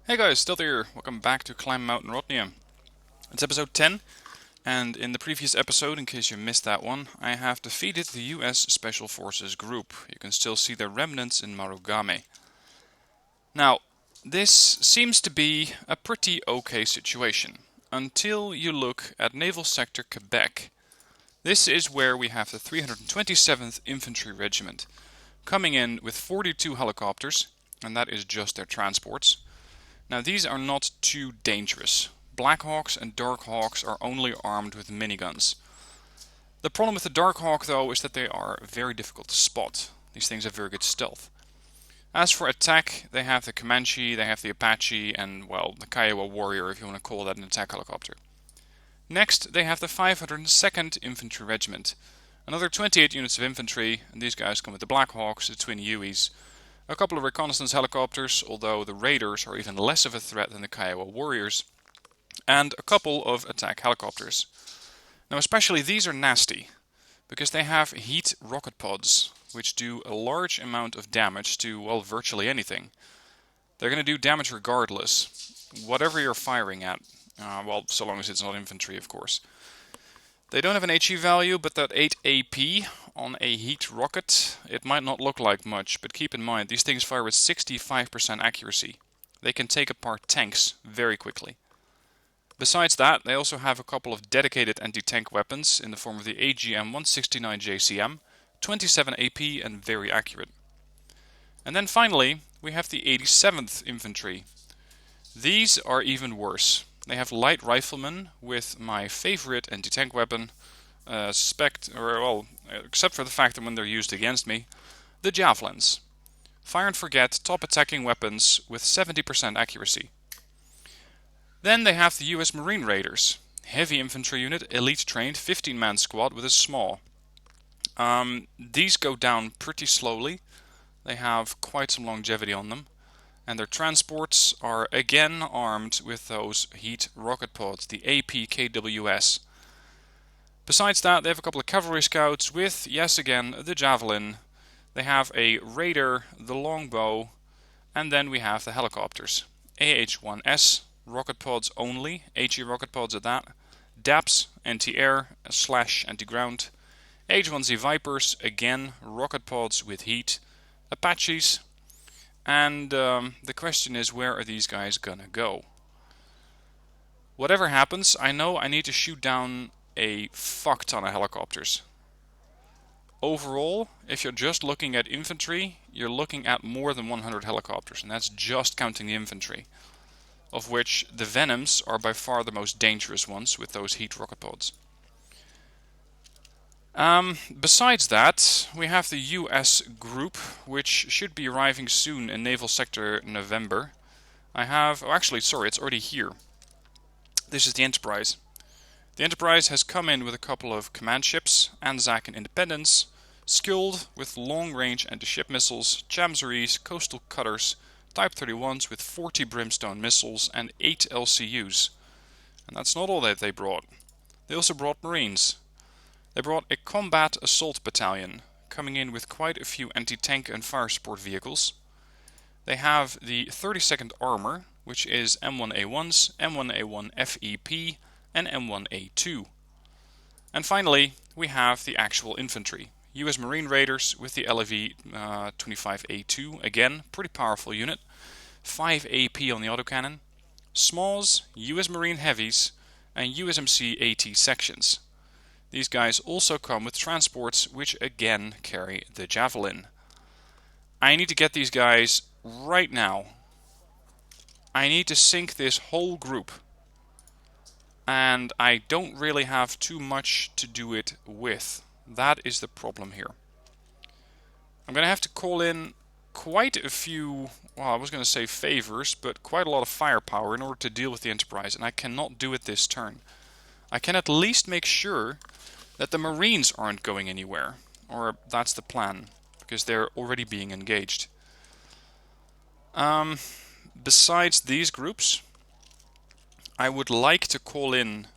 Hey guys, still here. Welcome back to Climb Mount Narodnaya. It's episode 10, and in the previous episode, in case you missed that one, I have defeated the US Special Forces group. You can still see their remnants in Wargame. Now, this seems to be a pretty okay situation, until you look at Naval Sector Quebec. This is where we have the 327th Infantry Regiment, coming in with 42 helicopters, and that is just their transports. Now these are not too dangerous. Blackhawks and Darkhawks are only armed with miniguns. The problem with the Darkhawk though is that they are very difficult to spot. These things have very good stealth. As for attack, they have the Comanche, they have the Apache, and well, the Kiowa Warrior if you want to call that an attack helicopter. Next, they have the 502nd Infantry Regiment. Another 28 units of infantry, and these guys come with the Blackhawks, the twin Hueys. A couple of reconnaissance helicopters, although the Raiders are even less of a threat than the Kiowa Warriors, and a couple of attack helicopters. Now especially these are nasty, because they have heat rocket pods, which do a large amount of damage to, well, virtually anything. They're going to do damage regardless, whatever you're firing at, well, so long as it's not infantry, of course. They don't have an HE value, but that 8 AP on a heat rocket, it might not look like much, but keep in mind, these things fire with 65% accuracy. They can take apart tanks very quickly. Besides that, they also have a couple of dedicated anti-tank weapons in the form of the AGM-169 JCM, 27 AP and very accurate. And then finally, we have the 87th Infantry. These are even worse. They have light riflemen with my favorite anti-tank weapon, except for the fact that when they're used against me, the javelins. Fire and forget top attacking weapons with 70% accuracy. Then they have the US Marine Raiders, heavy infantry unit, elite trained, 15-man squad with a small. These go down pretty slowly. They have quite some longevity on them. And their transports are again armed with those heat rocket pods, the APKWS. Besides that, they have a couple of cavalry scouts with, yes again, the javelin. They have a raider, the longbow, and then we have the helicopters. AH-1S, rocket pods only, HE rocket pods at that. DAPS, anti-air / anti-ground. AH-1Z Vipers, again, rocket pods with heat. Apaches. And the question is, where are these guys gonna go? Whatever happens, I know I need to shoot down a fuck ton of helicopters. Overall, if you're just looking at infantry, you're looking at more than 100 helicopters, and that's just counting the infantry, of which the Venoms are by far the most dangerous ones with those heat rocket pods. Besides that, we have the US group, which should be arriving soon in Naval Sector November. It's already here. This is the Enterprise. The Enterprise has come in with a couple of command ships, Anzac and Independence, skilled with long-range anti-ship missiles, Jamzorees, coastal cutters, Type 31s with 40 Brimstone missiles, and 8 LCUs. And that's not all that they brought. They also brought Marines. They brought a combat assault battalion, coming in with quite a few anti-tank and fire support vehicles. They have the 32nd Armor, which is M1A1s, M1A1 FEP, and M1A2. And finally, we have the actual infantry. US Marine Raiders with the LAV 25A2, again, pretty powerful unit. 5 AP on the autocannon. Smalls, US Marine Heavies, and USMC AT sections. These guys also come with transports which again carry the Javelin. I need to get these guys right now. I need to sink this whole group. And I don't really have too much to do it with. That is the problem here. I'm going to have to call in quite a few, well, I was going to say favors, but quite a lot of firepower in order to deal with the Enterprise, and I cannot do it this turn. I can at least make sure that the Marines aren't going anywhere, or that's the plan, because they're already being engaged. Besides these groups, I would like to call in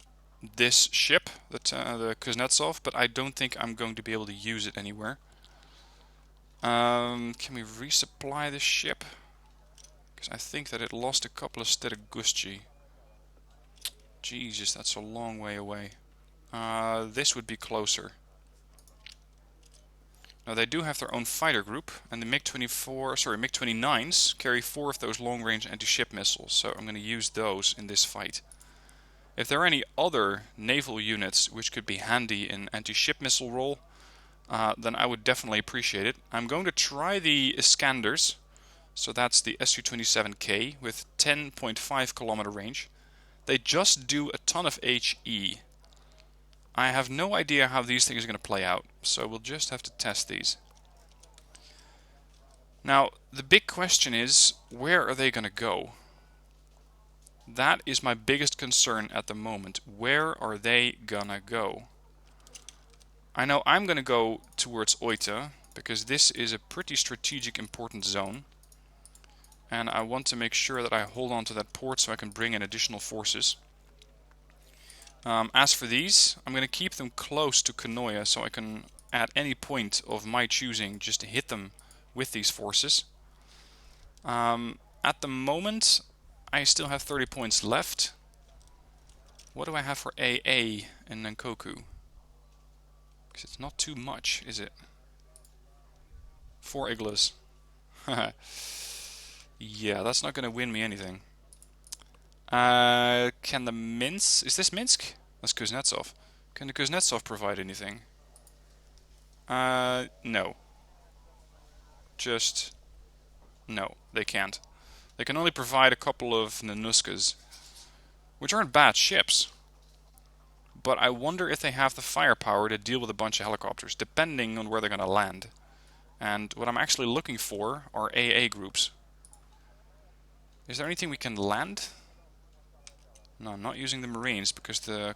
this ship, the Kuznetsov, but I don't think I'm going to be able to use it anywhere. Can we resupply this ship? I think that it lost a couple of Steregusti. Jesus, that's a long way away. This would be closer. Now they do have their own fighter group, and the MiG-29s carry 4 of those long-range anti-ship missiles, so I'm going to use those in this fight. If there are any other naval units which could be handy in anti-ship missile role, then I would definitely appreciate it. I'm going to try the Iskanders, so that's the Su-27K with 10.5 kilometer range. They just do a ton of HE. I have no idea how these things are going to play out, so we'll just have to test these. Now, the big question is, where are they going to go? That is my biggest concern at the moment. Where are they gonna go? I know I'm gonna go towards Oita, because this is a pretty strategic important zone. And I want to make sure that I hold on to that port so I can bring in additional forces. As for these, I'm going to keep them close to Kanoya so I can, at any point of my choosing, just hit them with these forces. At the moment, I still have 30 points left. What do I have for AA in Nankoku? Because it's not too much, is it? 4 igloos. Yeah, that's not going to win me anything. Can the Minsk... Is this Minsk? That's Kuznetsov. Can the Kuznetsov provide anything? No. Just... No, they can't. They can only provide a couple of Nanuskas, which aren't bad ships. But I wonder if they have the firepower to deal with a bunch of helicopters, depending on where they're going to land. And what I'm actually looking for are AA groups. Is there anything we can land? No, I'm not using the Marines because the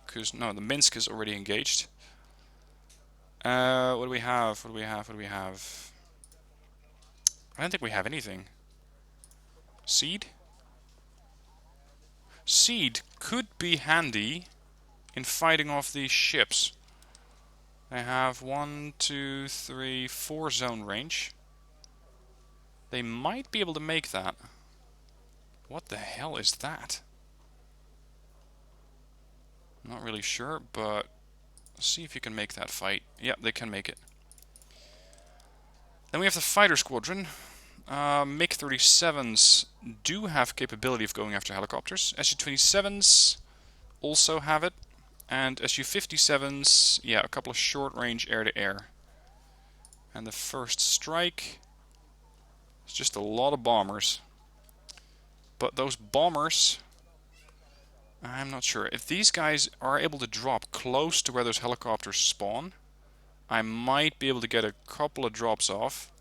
Minsk is already engaged. What do we have? What do we have? What do we have? I don't think we have anything. Seed? Seed could be handy in fighting off these ships. They have 1, 2, 3, 4 zone range. They might be able to make that. What the hell is that? Not really sure, but see if you can make that fight. Yep, they can make it. Then we have the fighter squadron. MiG-37s do have capability of going after helicopters. Su-27s also have it. And Su-57s, yeah, a couple of short-range air-to-air. And the first strike is just a lot of bombers. But those bombers, I'm not sure. If these guys are able to drop close to where those helicopters spawn, I might be able to get a couple of drops off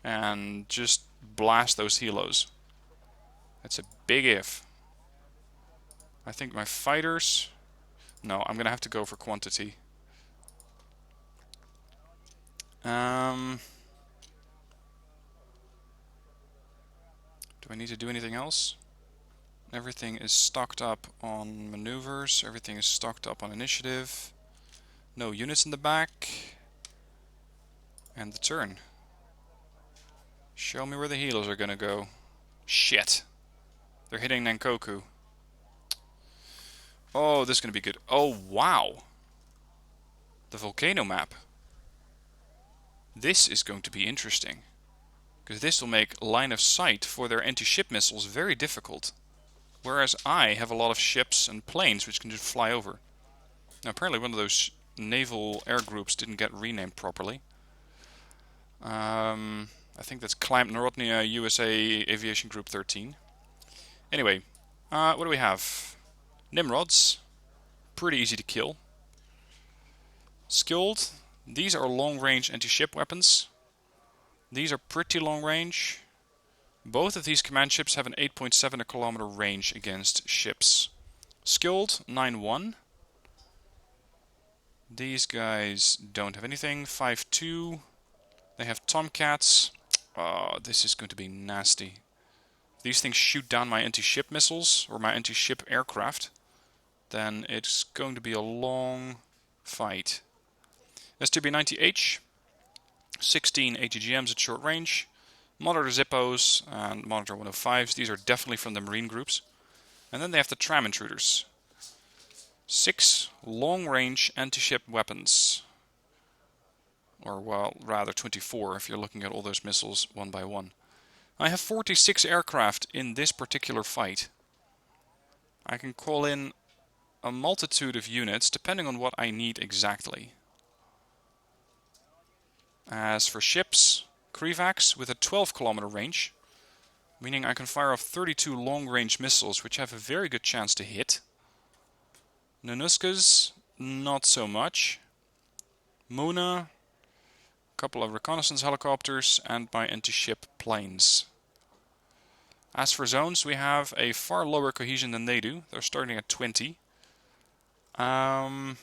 and just blast those helos. That's a big if. I think my fighters... No, I'm going to have to go for quantity. Do I need to do anything else? Everything is stocked up on maneuvers. Everything is stocked up on initiative. No units in the back. And the turn. Show me where the helos are going to go. Shit. They're hitting Nankoku. Oh, this is going to be good. Oh, wow. The volcano map. This is going to be interesting. Because this will make line of sight for their anti-ship missiles very difficult. Whereas I have a lot of ships and planes which can just fly over. Now apparently one of those naval air groups didn't get renamed properly. I think that's Narodnaya USA Aviation Group 13. Anyway, what do we have? Nimrods. Pretty easy to kill. Skilled. These are long-range anti-ship weapons. These are pretty long-range. Both of these command ships have an 8.7 kilometer range against ships. Skilled, 9-1. These guys don't have anything. 5-2. They have Tomcats. Oh, this is going to be nasty. If these things shoot down my anti-ship missiles, or my anti-ship aircraft, then it's going to be a long fight. STB-90H. 16 ATGMs at short range. Monitor Zippos and Monitor 105s, these are definitely from the Marine groups. And then they have the tram intruders. 6 long-range anti-ship weapons. Or, well, rather 24 if you're looking at all those missiles one by one. I have 46 aircraft in this particular fight. I can call in a multitude of units depending on what I need exactly. As for ships, Krivax with a 12-kilometer range, meaning I can fire off 32 long-range missiles which have a very good chance to hit. Nonuskas, not so much. Mona, a couple of reconnaissance helicopters, and my anti-ship planes. As for zones, we have a far lower cohesion than they do. They're starting at 20. I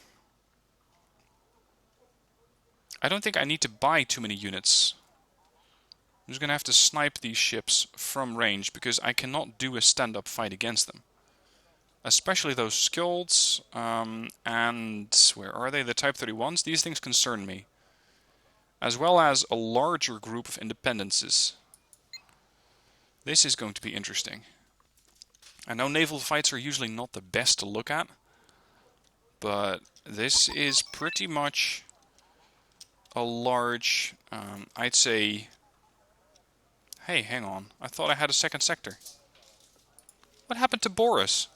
don't think I need to buy too many units. I'm just going to have to snipe these ships from range because I cannot do a stand-up fight against them. Especially those Skjolds, and where are they? The Type 31s. These things concern me. As well as a larger group of independences. This is going to be interesting. I know naval fights are usually not the best to look at, but this is pretty much a large, I'd say... Hey, hang on. I thought I had a second sector. What happened to Boris?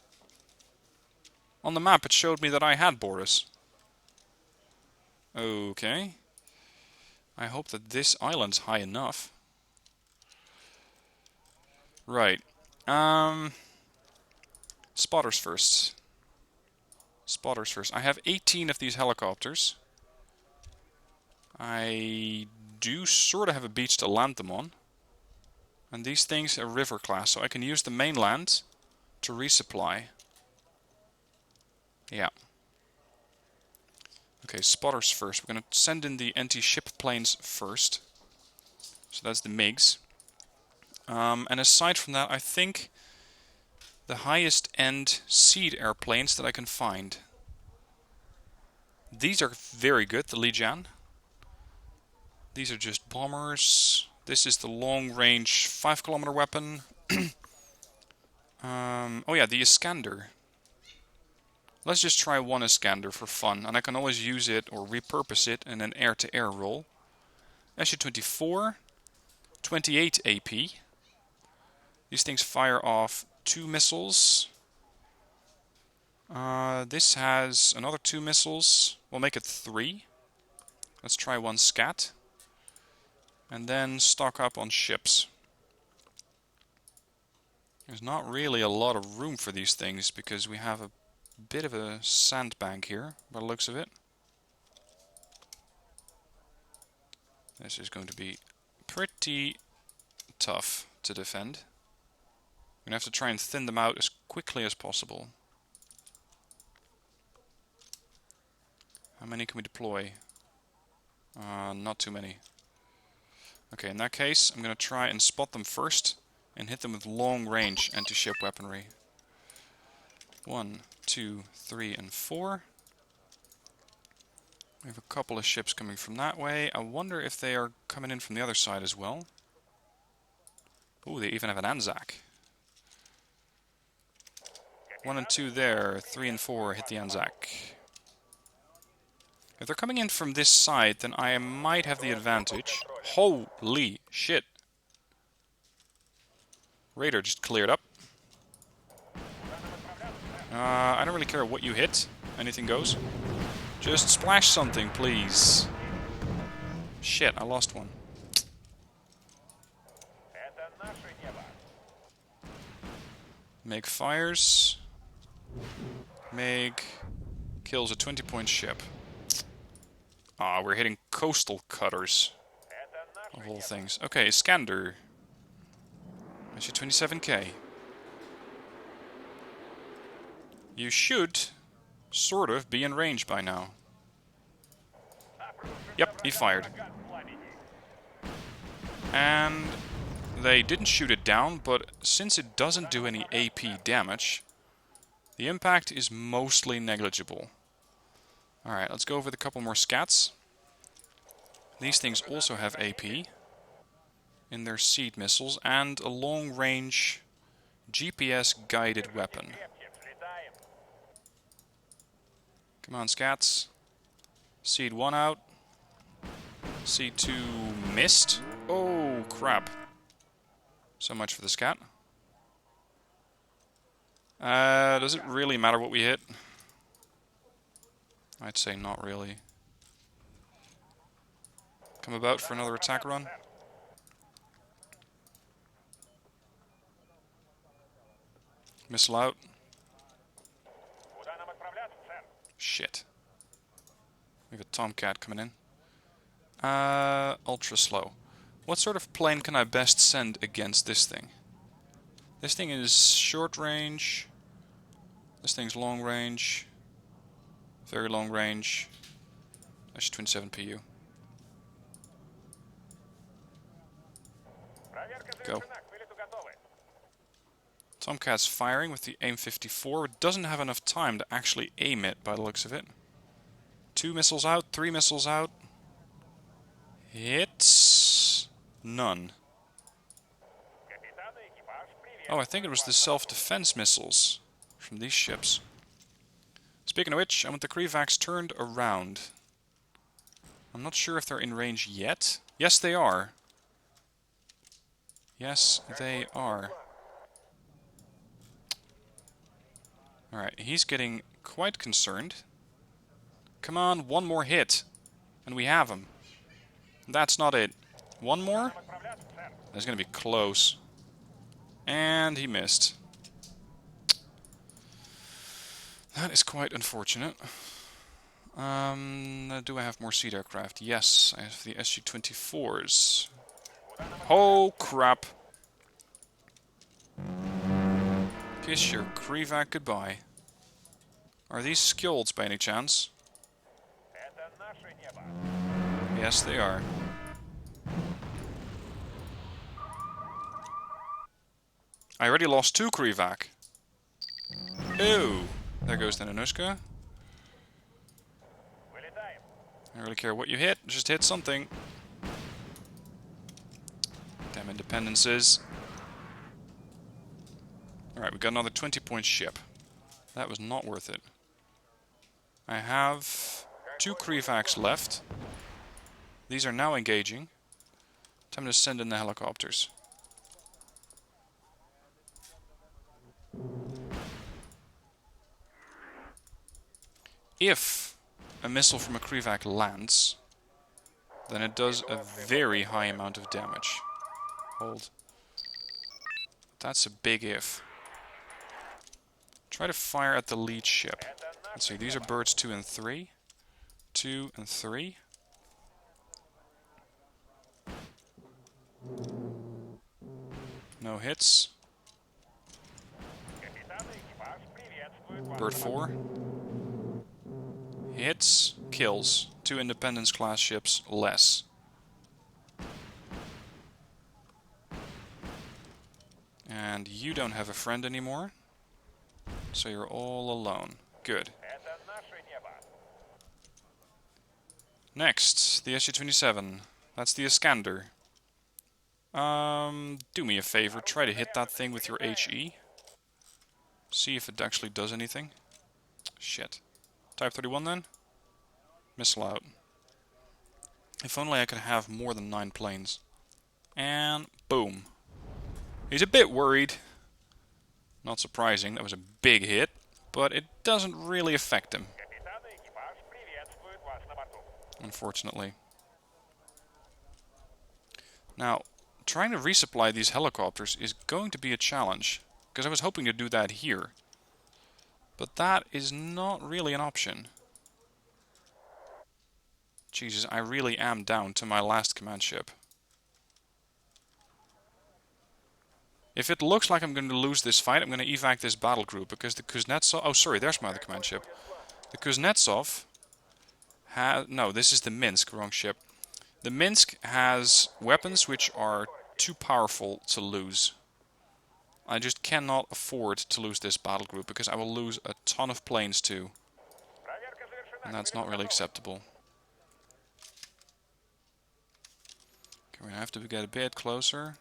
On the map it showed me that I had Boris. Okay. I hope that this island's high enough. Right. Spotters first. Spotters first. I have 18 of these helicopters. I do sort of have a beach to land them on. And these things are river class, so I can use the mainland to resupply. Yeah. Okay, spotters first. We're going to send in the anti-ship planes first. So that's the MiGs. And aside from that, I think the highest end seed airplanes that I can find. These are very good, the Lijian. These are just bombers. This is the long-range 5-kilometer weapon. Oh yeah, the Iskander. Let's just try one Iskander for fun, and I can always use it or repurpose it in an air-to-air role. Su-24, 28 AP. These things fire off 2 missiles. This has another 2 missiles. We'll make it 3. Let's try one scat. And then stock up on ships. There's not really a lot of room for these things because we have a bit of a sandbank here, by the looks of it. This is going to be pretty tough to defend. We're going to have to try and thin them out as quickly as possible. How many can we deploy? Not too many. Okay, in that case, I'm going to try and spot them first and hit them with long-range anti-ship weaponry. 1, 2, 3, and 4. We have a couple of ships coming from that way. I wonder if they are coming in from the other side as well. Oh, they even have an Anzac. 1 and 2 there, 3 and 4 hit the Anzac. If they're coming in from this side, then I might have the advantage. Holy shit! Radar just cleared up. I don't really care what you hit. Anything goes. Just splash something, please. Shit, I lost one. Meg fires. Meg kills a 20-point ship. Ah, we're hitting coastal cutters. Of all things. Okay, Iskander. Actually 27k. You should sort of be in range by now. Yep, he fired. And they didn't shoot it down, but since it doesn't do any AP damage, the impact is mostly negligible. Alright, let's go over the couple more scats. These things also have AP. in their seed missiles and a long-range GPS-guided weapon. Come on, scats. Seed 1 out. Seed 2 missed. Oh, crap. So much for the scat. Does it really matter what we hit? I'd say not really. Come about for another attack run. Missile out. Shit. We have a Tomcat coming in. Ultra slow. What sort of plane can I best send against this thing? This thing is short range. This thing's long range. Very long range. That's 27 PU. Go. Tomcat's firing with the AIM-54. It doesn't have enough time to actually aim it by the looks of it. 2 missiles out, 3 missiles out. Hits... none. Oh, I think it was the self-defense missiles from these ships. Speaking of which, I want the Krivax turned around. I'm not sure if they're in range yet. Yes, they are. Yes, they are. Alright, he's getting quite concerned. Come on, one more hit. And we have him. That's not it. One more? That's going to be close. And he missed. That is quite unfortunate. Do I have more seed aircraft? Yes, I have the SU-24s. Oh, crap. Kiss your Krivac goodbye. Are these Skjolds by any chance? Yes, they are. I already lost 2 Krivac. Ew. There goes the Nanushka. I don't really care what you hit, just hit something. Damn independences. Alright, we got another 20-point ship. That was not worth it. I have 2 Krivacs left. These are now engaging. Time to send in the helicopters. If a missile from a Krivac lands, then it does a very high amount of damage. Hold. That's a big if. Try to fire at the lead ship. Let's see, these are birds 2 and 3. 2 and 3. No hits. Bird 4. Hits, kills. 2 Independence class ships less. And you don't have a friend anymore. So you're all alone. Good. Next, the SU-27. That's the Iskander. Do me a favor, try to hit that thing with your HE. See if it actually does anything. Shit. Type 31 then? Missile out. If only I could have more than 9 planes. And boom. He's a bit worried. Not surprising, that was a big hit. But it doesn't really affect him. Unfortunately. Now, trying to resupply these helicopters is going to be a challenge. Because I was hoping to do that here. But that is not really an option. Jesus, I really am down to my last command ship. If it looks like I'm going to lose this fight, I'm going to evac this battle group. Because the Kuznetsov... Oh, sorry, there's my other command ship. The Kuznetsov... No, this is the Minsk, wrong ship. The Minsk has weapons which are too powerful to lose. I just cannot afford to lose this battle group, because I will lose a ton of planes too. And that's not really acceptable. We're gonna have to get a bit closer.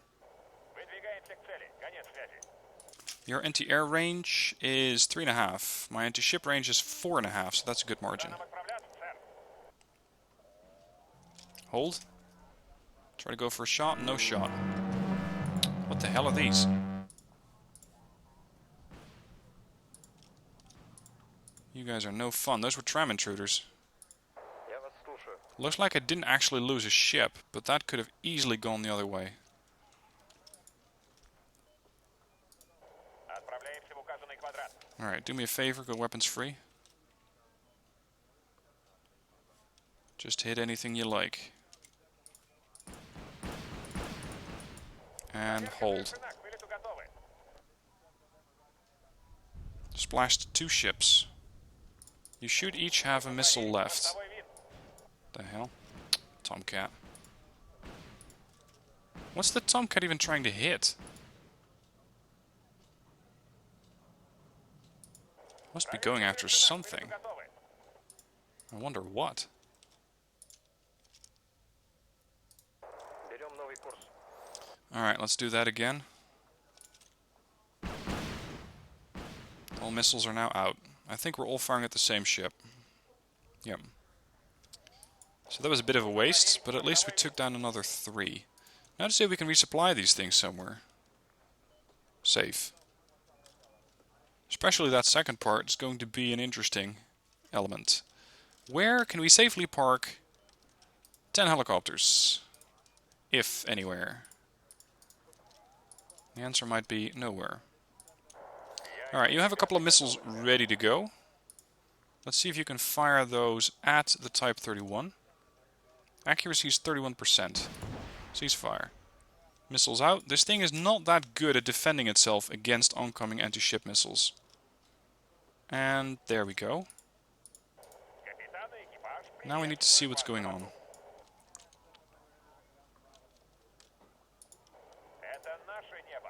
Your anti-air range is 3.5. My anti-ship range is 4.5, so that's a good margin. Hold. Try to go for a shot. No shot. What the hell are these? You guys are no fun. Those were tram intruders. Looks like I didn't actually lose a ship, but that could have easily gone the other way. Alright, do me a favor, go weapons free. Just hit anything you like. And hold. Splashed 2 ships. You should each have a missile left. The hell? Tomcat. What's the Tomcat even trying to hit? Must be going after something. I wonder what. Alright, let's do that again. All missiles are now out. I think we're all firing at the same ship. Yep. So that was a bit of a waste, but at least we took down another 3. Now to see if we can resupply these things somewhere. Safe. Especially that second part is going to be an interesting element. Where can we safely park 10 helicopters? If anywhere. The answer might be nowhere. Alright, you have a couple of missiles ready to go. Let's see if you can fire those at the Type 31. Accuracy is 31%. Ceasefire. Missiles out. This thing is not that good at defending itself against oncoming anti-ship missiles. And there we go. Now we need to see what's going on.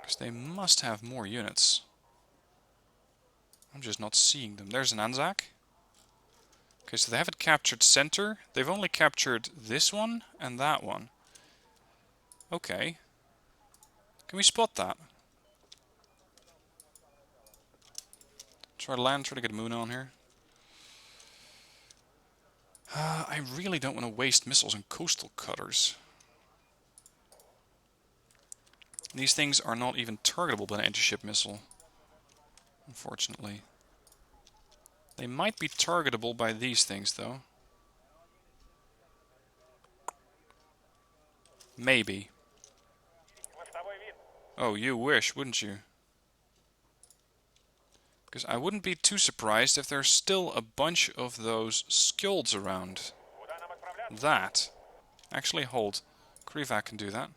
Because they must have more units. I'm just not seeing them. There's an Anzac. Okay, so they haven't captured center. They've only captured this one and that one. Okay. Can we spot that? Try to land, try to get a moon on here. I really don't want to waste missiles on coastal cutters. These things are not even targetable by an anti-ship missile. Unfortunately. They might be targetable by these things, though. Maybe. Oh, you wish, wouldn't you? Because I wouldn't be too surprised if there's still a bunch of those skjolds around. That. Actually, hold. Krivac can do that.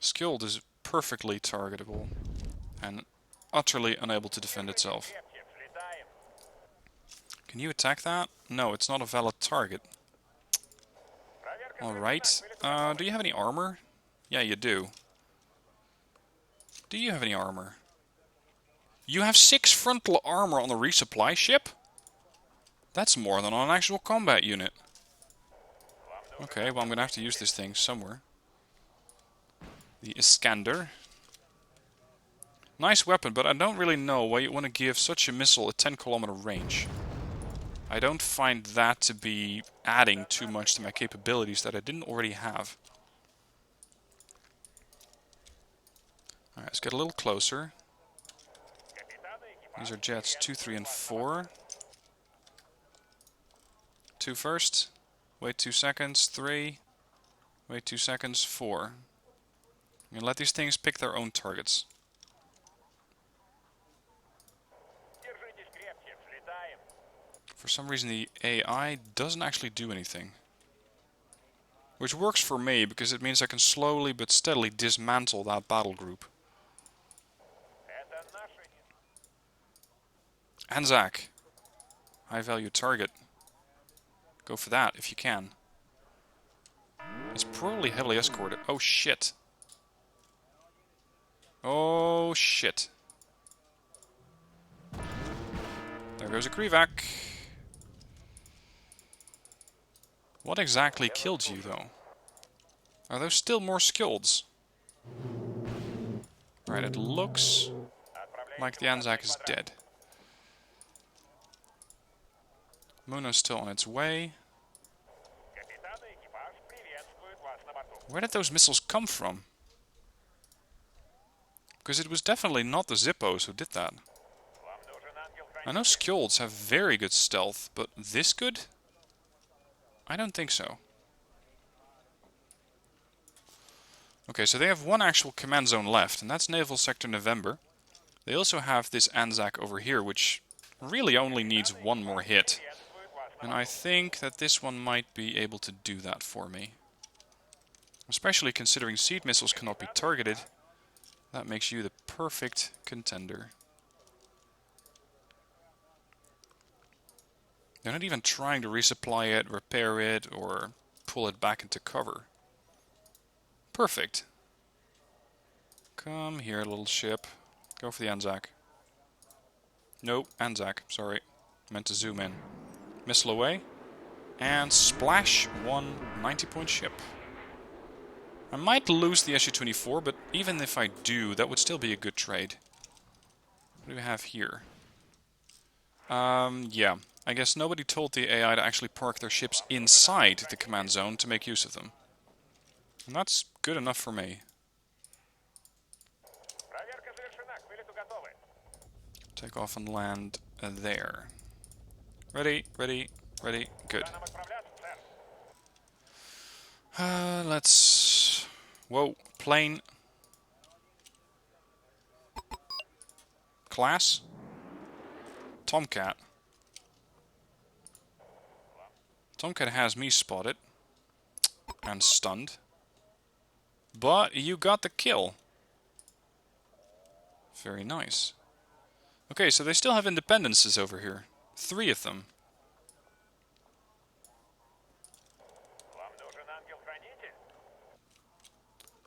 Skjold is perfectly targetable and utterly unable to defend itself. Can you attack that? No, it's not a valid target. Alright. Do you have any armor? Yeah, you do. Do you have any armor? You have 6 frontal armor on the resupply ship? That's more than on an actual combat unit. Okay, well I'm gonna have to use this thing somewhere. The Iskander. Nice weapon, but I don't really know why you want to give such a missile a 10-kilometer range. I don't find that to be adding too much to my capabilities that I didn't already have. Alright, let's get a little closer. These are jets 2, 3, and 4. 2 first. Wait 2 seconds. 3. Wait 2 seconds. 4. I'm gonna let these things pick their own targets. For some reason the AI doesn't actually do anything. Which works for me, because it means I can slowly but steadily dismantle that battle group. Anzac. High value target. Go for that if you can. It's probably heavily escorted. Oh shit. Oh shit. There goes a Krivac. What exactly killed you, though? Are there still more skills? Right, it looks like the Anzac is dead. Muno's still on its way. Where did those missiles come from? Because it was definitely not the Zippos who did that. I know Skjolds have very good stealth, but this good? I don't think so. Okay, so they have one actual command zone left, and that's Naval Sector November. They also have this Anzac over here, which really only needs one more hit. And I think that this one might be able to do that for me. Especially considering seed missiles cannot be targeted. That makes you the perfect contender. They're not even trying to resupply it, repair it, or pull it back into cover. Perfect. Come here, little ship. Go for the Anzac. Nope, Anzac, sorry. Meant to zoom in. Missile away. And splash one 90-point ship. I might lose the Su-24, but even if I do, that would still be a good trade. What do we have here? Yeah. I guess nobody told the AI to actually park their ships inside the command zone to make use of them. And that's good enough for me. Take off and land there. Ready, ready, ready, good. Let's... Whoa, plane. Class. Tomcat. Tomcat has me spotted. And stunned. But you got the kill. Very nice. Okay, so they still have independences over here. 3 of them.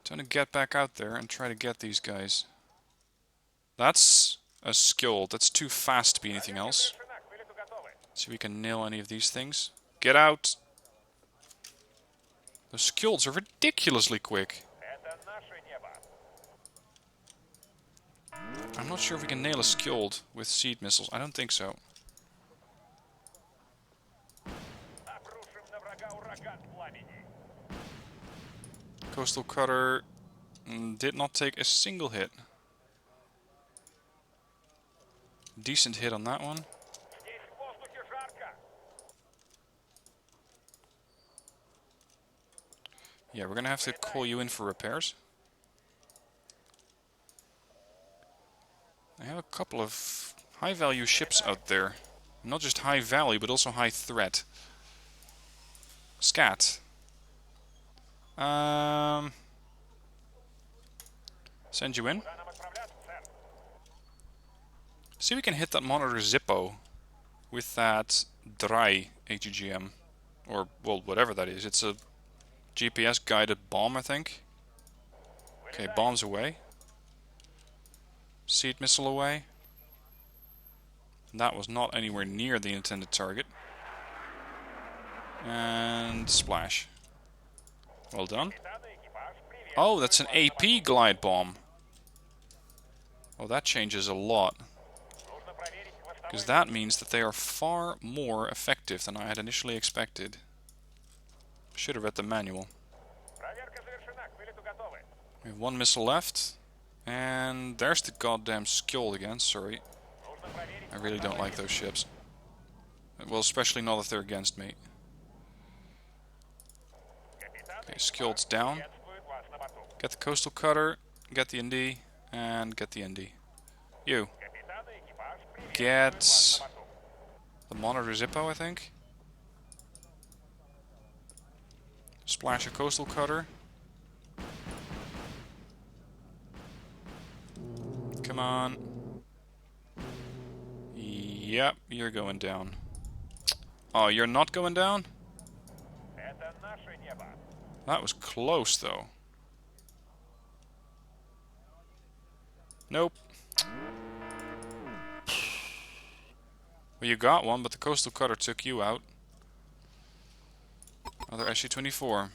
Time to get back out there and try to get these guys. That's a Skjold. That's too fast to be anything else. See if we can nail any of these things. Get out! The Skjolds are ridiculously quick. I'm not sure if we can nail a Skjold with seed missiles. I don't think so. Coastal Cutter did not take a single hit. Decent hit on that one. Yeah, we're gonna have to call you in for repairs. I have a couple of high value ships out there. Not just high value, but also high threat. Scat. Send you in. See if we can hit that monitor Zippo with that dry AGGM. Or, well, whatever that is. It's a GPS guided bomb, I think. Okay, bombs away. Seed missile away. That was not anywhere near the intended target. And splash. Well done. Oh, that's an AP glide bomb. Oh, that changes a lot. Because that means that they are far more effective than I had initially expected. Should have read the manual. We have 1 missile left. And there's the goddamn Skjold again, sorry. I really don't like those ships. Well, especially not if they're against me. Okay, Skjold's down. Get the Coastal Cutter, get the ND, and get the ND. You. Get the Monitor Zippo, I think. Splash a Coastal Cutter. Come on. Yep, you're going down. Oh, you're not going down? That was close, though. Nope. Well, you got one, but the coastal cutter took you out. Other SU-24.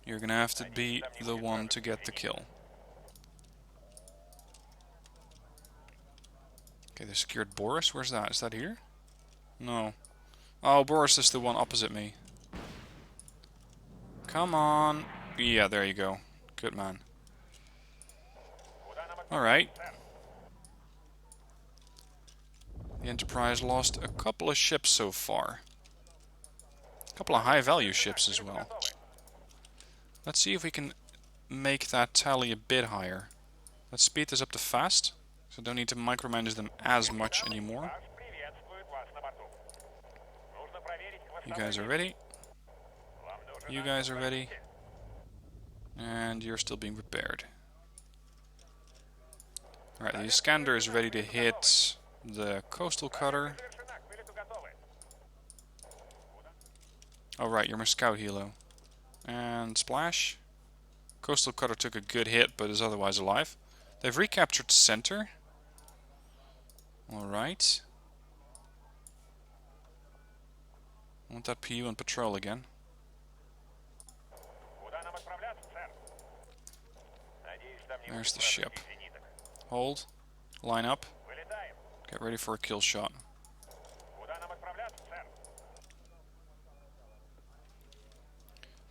You're gonna have to be the one to get the kill. Okay, they secured Boris. Where's that? Is that here? No. Oh, Boris is the one opposite me. Come on. Yeah, there you go. Good man. Alright. The Enterprise lost a couple of ships so far. A couple of high-value ships as well. Let's see if we can make that tally a bit higher. Let's speed this up to fast, so don't need to micromanage them as much anymore. You guys are ready. You guys are ready. And you're still being prepared. Alright, the Iskander is ready to hit the coastal cutter. Oh right, you're my scout helo. And splash. Coastal cutter took a good hit, but is otherwise alive. They've recaptured center. Alright. I want that PU on patrol again. There's the ship. Hold. Line up. Get ready for a kill shot.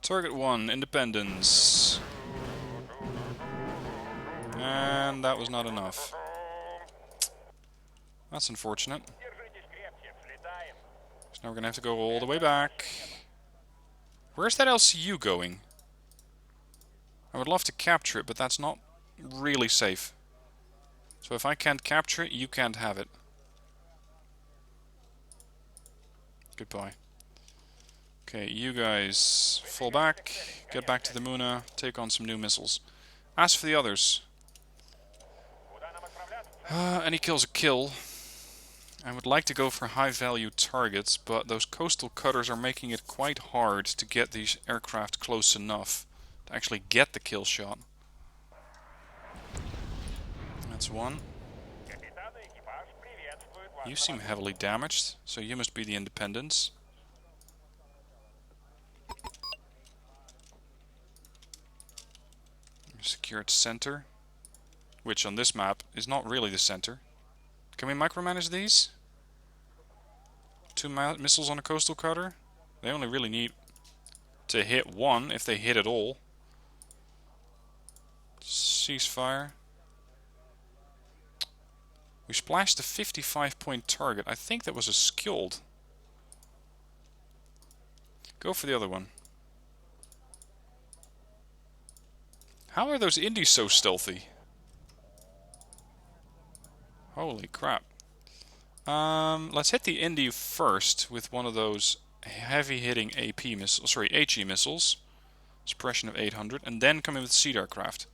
Target 1, Independence. And that was not enough. That's unfortunate. So now we're gonna have to go all the way back. Where's that LCU going? I would love to capture it, but that's not really safe. So if I can't capture it, you can't have it. Goodbye. Okay, you guys fall back, get back to the Muna, take on some new missiles. As for the others, any kill's a kill. I would like to go for high value targets, but those coastal cutters are making it quite hard to get these aircraft close enough to actually get the kill shot. That's one. You seem heavily damaged, so you must be the Independence. Secured center, which on this map is not really the center. Can we micromanage these? 2 missiles on a coastal cutter? They only really need to hit one, if they hit at all. Ceasefire. We splashed a 55-point target. I think that was a skilled. Go for the other one. How are those Indies so stealthy? Holy crap. Let's hit the Indy first with one of those heavy-hitting AP missiles, sorry, HE missiles. Suppression of 800, and then come in with Seed Aircraft.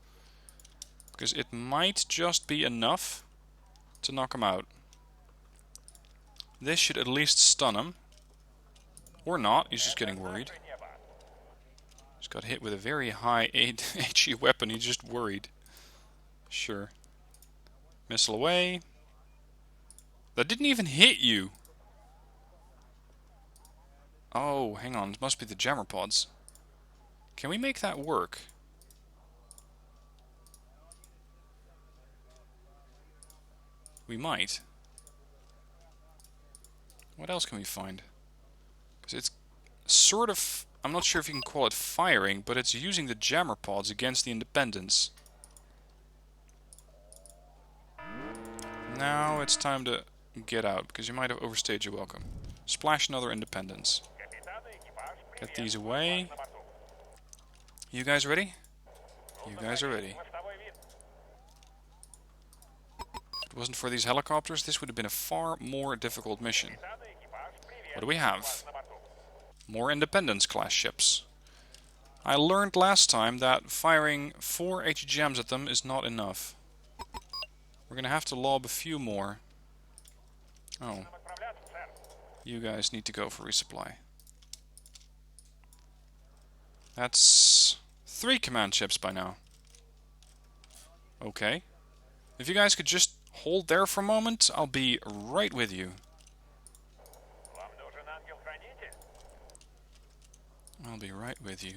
Because it might just be enough to knock him out. This should at least stun him. Or not, he's just getting worried. Just got hit with a very high HE weapon, he's just worried. Sure. Missile away. That didn't even hit you! Oh, hang on, it must be the jammer pods. Can we make that work? We might. What else can we find? Because it's sort of... I'm not sure if you can call it firing, but it's using the jammer pods against the Independence. Now it's time to get out, because you might have overstayed your welcome. Splash another Independence. Get these away. You guys ready? You guys are ready. If it wasn't for these helicopters, this would have been a far more difficult mission. What do we have? More Independence-class ships. I learned last time that firing 4 HGMs at them is not enough. We're gonna have to lob a few more. Oh. You guys need to go for resupply. That's 3 command ships by now. Okay. If you guys could just hold there for a moment. I'll be right with you. I'll be right with you.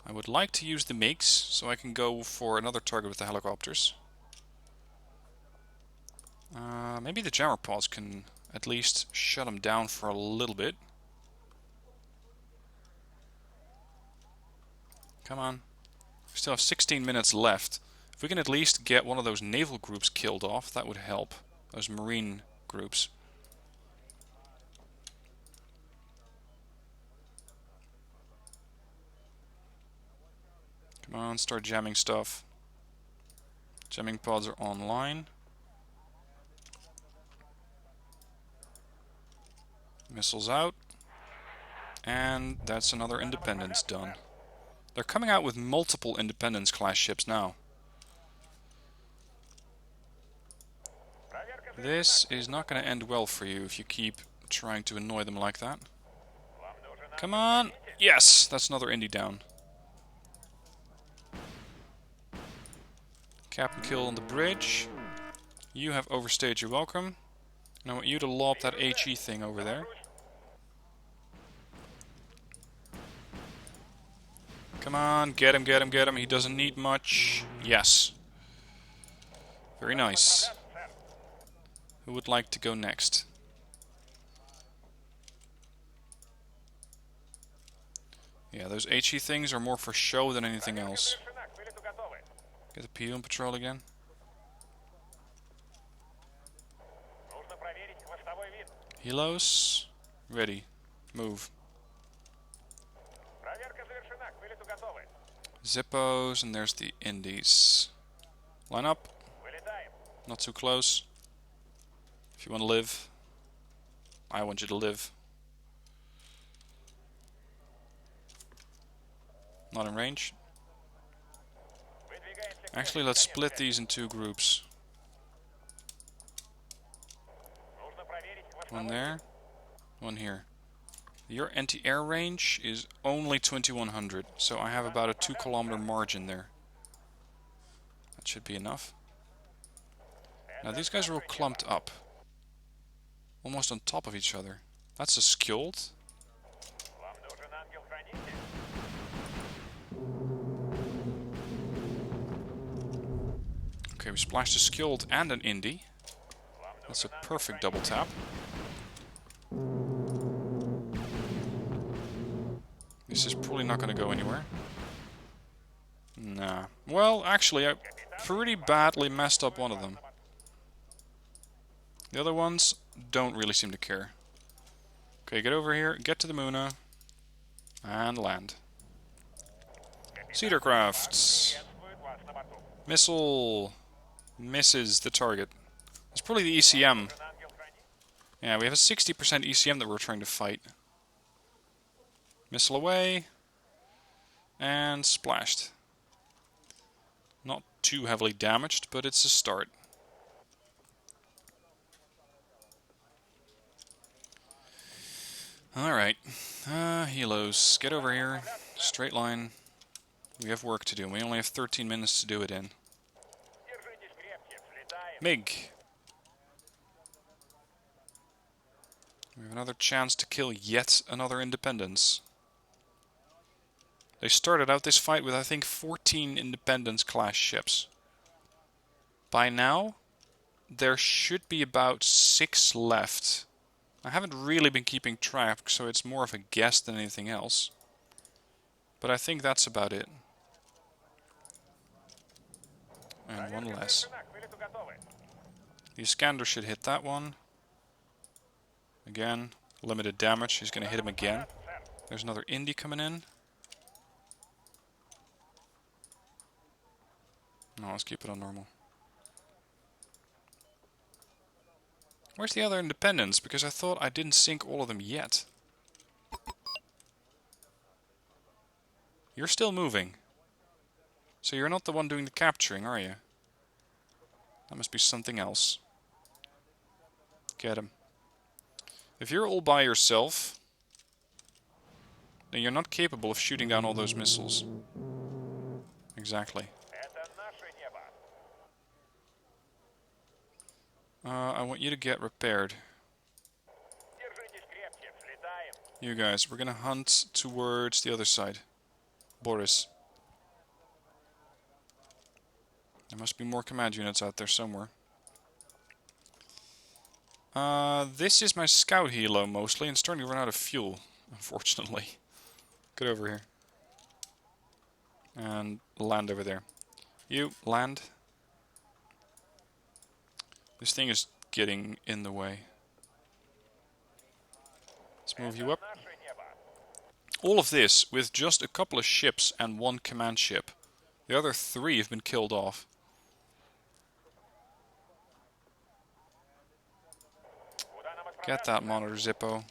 I would like to use the MiGs, so I can go for another target with the helicopters. Maybe the jammer pods can at least shut them down for a little bit. Come on. We still have 16 minutes left. If we can at least get one of those naval groups killed off, that would help. Those marine groups. Come on, start jamming stuff. Jamming pods are online. Missiles out. And that's another Independence done. They're coming out with multiple Independence-class ships now. This is not going to end well for you if you keep trying to annoy them like that. Come on! Yes! That's another Indy down. Captain kill on the bridge. You have overstayed your welcome. And I want you to lob that HE thing over there. Come on, get him, get him, get him. He doesn't need much. Yes. Very nice. Who would like to go next? Yeah, those HE things are more for show than anything else. Get the PU on patrol again. Helos. Ready. Move. Zippos, and there's the Indies. Line up. Not too close. If you want to live, I want you to live. Not in range. Actually, let's split these in two groups. One there, one here. Your anti-air range is only 2100, so I have about a 2-kilometer margin there. That should be enough. Now these guys are all clumped up. Almost on top of each other. That's a skilled. Okay, we splashed a skilled and an Indy. That's a perfect double tap. This is probably not going to go anywhere. Nah. Well, actually, I pretty badly messed up one of them. The other ones don't really seem to care. Okay, get over here, get to the Muna, and land. Cedar crafts. Missile misses the target. It's probably the ECM. Yeah, we have a 60% ECM that we're trying to fight. Missile away. And splashed. Not too heavily damaged, but it's a start. Alright. Helos, get over here. Straight line. We have work to do. We only have 13 minutes to do it in. MiG. We have another chance to kill yet another Independence. They started out this fight with, I think, 14 Independence-class ships. By now, there should be about 6 left. I haven't really been keeping track, so it's more of a guess than anything else. But I think that's about it. And one less. The Iskander should hit that one. Again, limited damage. He's going to hit him again. There's another Indy coming in. No, let's keep it on normal. Where's the other Independence? Because I thought I didn't sink all of them yet. You're still moving. So you're not the one doing the capturing, are you? That must be something else. Get him. If you're all by yourself, then you're not capable of shooting down all those missiles. exactly. I want you to get repaired. You guys, we're gonna hunt towards the other side. Boris. There must be more command units out there somewhere. This is my scout helo mostly, and starting to run out of fuel, unfortunately. Get over here. And land over there. You, land. This thing is getting in the way. Let's move you up. All of this with just a couple of ships and one command ship. The other 3 have been killed off. Get that monitor, Zippo.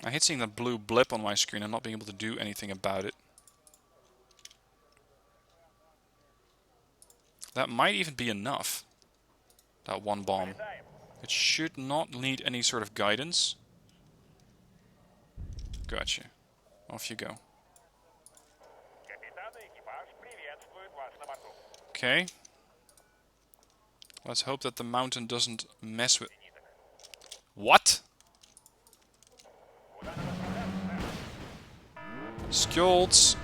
I hate seeing that blue blip on my screen and not being able to do anything about it. That might even be enough. That one bomb. It should not need any sort of guidance. Gotcha. Off you go. Okay. Let's hope that the mountain doesn't mess with... What? Skjolds.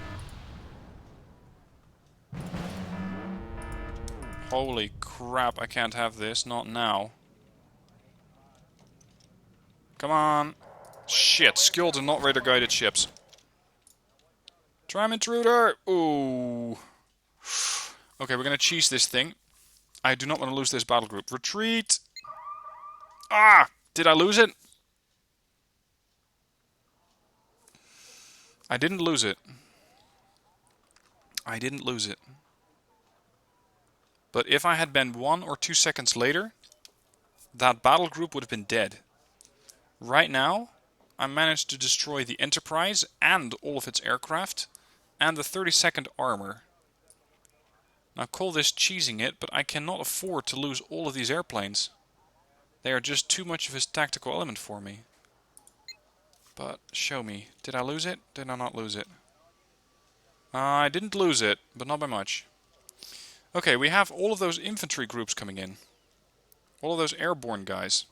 Holy crap, I can't have this. Not now. Come on. Shit, Skjolds are not radar guided ships. Tram intruder! Ooh. Okay, we're gonna cheese this thing. I do not want to lose this battle group. Retreat! Ah! Did I lose it? I didn't lose it. I didn't lose it. But if I had been 1 or 2 seconds later, that battle group would have been dead. Right now, I managed to destroy the Enterprise and all of its aircraft, and the 32nd armor. Now call this cheesing it, but I cannot afford to lose all of these airplanes. They are just too much of his tactical element for me. But show me, did I lose it? Did I not lose it? I didn't lose it, but not by much. Okay, we have all of those infantry groups coming in. All of those airborne guys.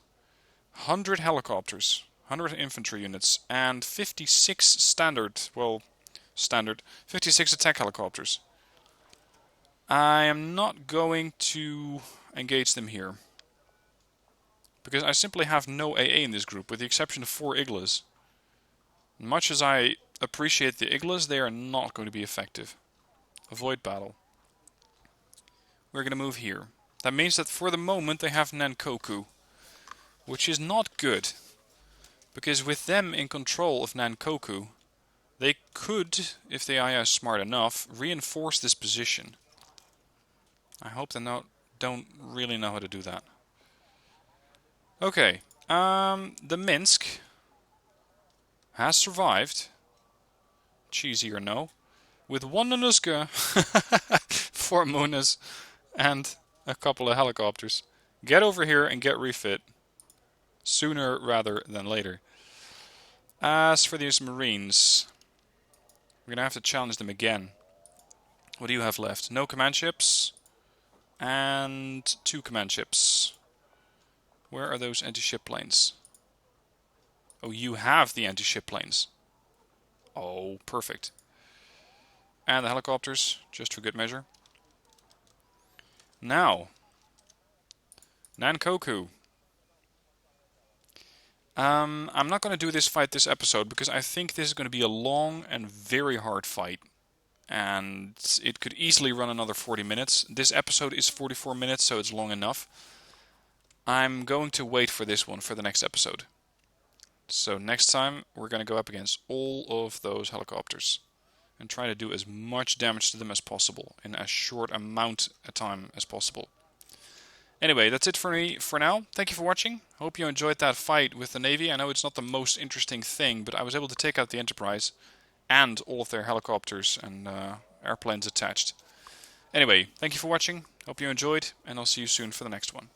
100 helicopters, 100 infantry units, and 56 standard, 56 attack helicopters. I am not going to engage them here. Because I simply have no AA in this group, with the exception of 4 Iglas. Much as I appreciate the Iglas, they are not going to be effective. Avoid battle. We're going to move here. That means that for the moment they have Nankoku, which is not good. Because with them in control of Nankoku, they could, if the AI is smart enough, reinforce this position. I hope they don't really know how to do that. Okay, the Minsk has survived, cheesy or no, with 1 Nanuska, 4 Munas, and a couple of helicopters. Get over here and get refit. Sooner rather than later. As for these Marines, we're going to have to challenge them again. What do you have left? No command ships, and 2 command ships. Where are those anti-ship planes? Oh, you have the anti-ship planes. Oh, perfect. And the helicopters, just for good measure. Now, Nankoku. I'm not going to do this fight this episode, because I think this is going to be a long and very hard fight. And it could easily run another 40 minutes. This episode is 44 minutes, so it's long enough. I'm going to wait for this one for the next episode. So next time we're going to go up against all of those helicopters and try to do as much damage to them as possible in as short amount of time as possible. Anyway, that's it for me for now. Thank you for watching. Hope you enjoyed that fight with the Navy. I know it's not the most interesting thing, but I was able to take out the Enterprise and all of their helicopters and airplanes attached. Anyway, thank you for watching. Hope you enjoyed, and I'll see you soon for the next one.